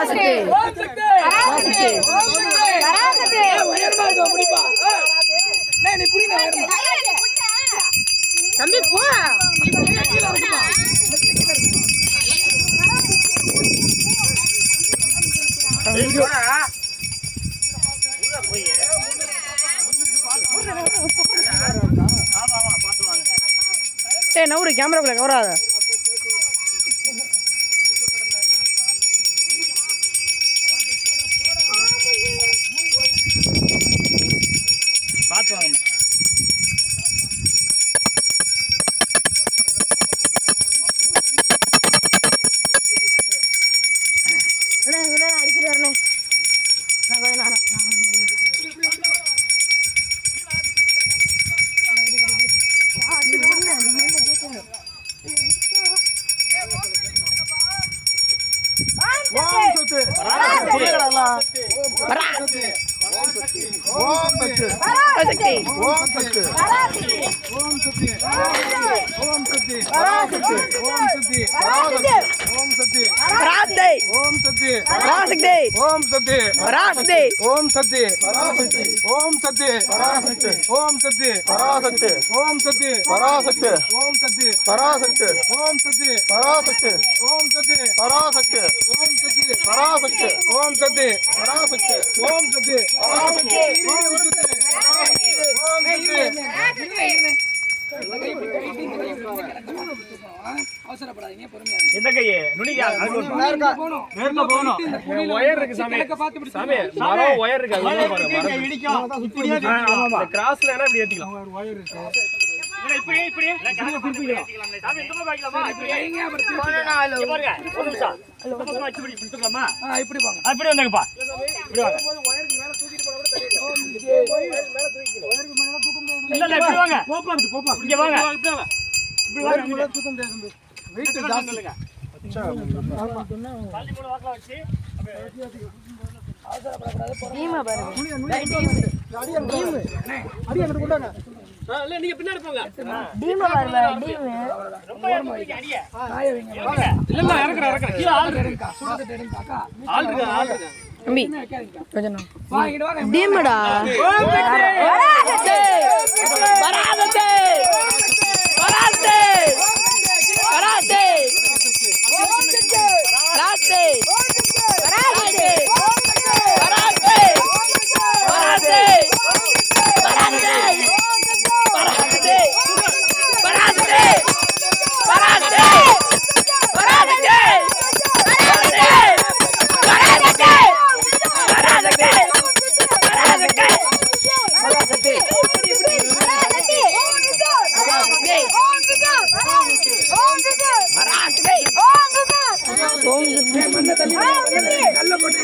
பராசக்தி பராசக்தி பராசக்தி உயரமா இருக்க முடிப்பா நீ புடிங்க தம்பி போ கீழ இருக்குமா ஏய் நவுரு கேமராக்குள்ள கவராத பாத்து வாங்க அடிச்சிட்டு அவசரப்படாதீங்க பொறுமையா இந்த கையே நுனியா நேர்ல போணும் ஒயர் இருக்கு சாமி சாமி மரம் ஒயர் இருக்கு அது பாருங்க இடிக்கும் இப்படியே ஆமா கிராஸ்ல எல்லாம் இப்படி ஏத்திக்கலாம் ஒயர் இருக்கு இப்படி இப்படி திருப்பிக்கலாம் சாமி இந்த பக்கம் வைக்கலாமா இப்படி வைங்க அப்புறம் திருப்பிக்கலாம் பாருங்க ஒரு நிமிஷம் இந்த பக்கம் வச்சு இப்படி திருப்பலாமா இப்படி வாங்க இப்படி வந்தங்கப்பா இப்படி வாங்க ஒயருக்கு மேல தூக்கிட்டு போனா கூட தெரியல ஒயருக்கு மேல தூக்கிக்கலாம் ஒயருக்கு மேல தூக்க முடியாது இல்ல இப்படி வாங்க போப்பா இங்க வாங்க இப்படி வாங்க இப்படி வாங்க மேல தூக்க முடியாது வெயிட் ஜாஸ்தி இல்லங்க காலி மூணு வாக்கல வச்சு அவசரப்படக்கூடாது டீமா பாருங்க அடி அங்க கொண்டாங்க இல்ல நீங்க பின்னாடி போங்க டீமா பாருங்க டீம் ரொம்ப ஏறி அடியே காய வைங்க இல்ல இல்ல இறக்குற கீழ ஆள் இருக்கா சுடுது எடுங்கக்கா ஆள் இருக்கு தம்பி வைக்காதீங்க கொஞ்சம் வாங்கிட்டு வாங்க டீம்டா பராசக்தி பராசக்தி பராசக்தி பராசக்தி கல்ல போட்டு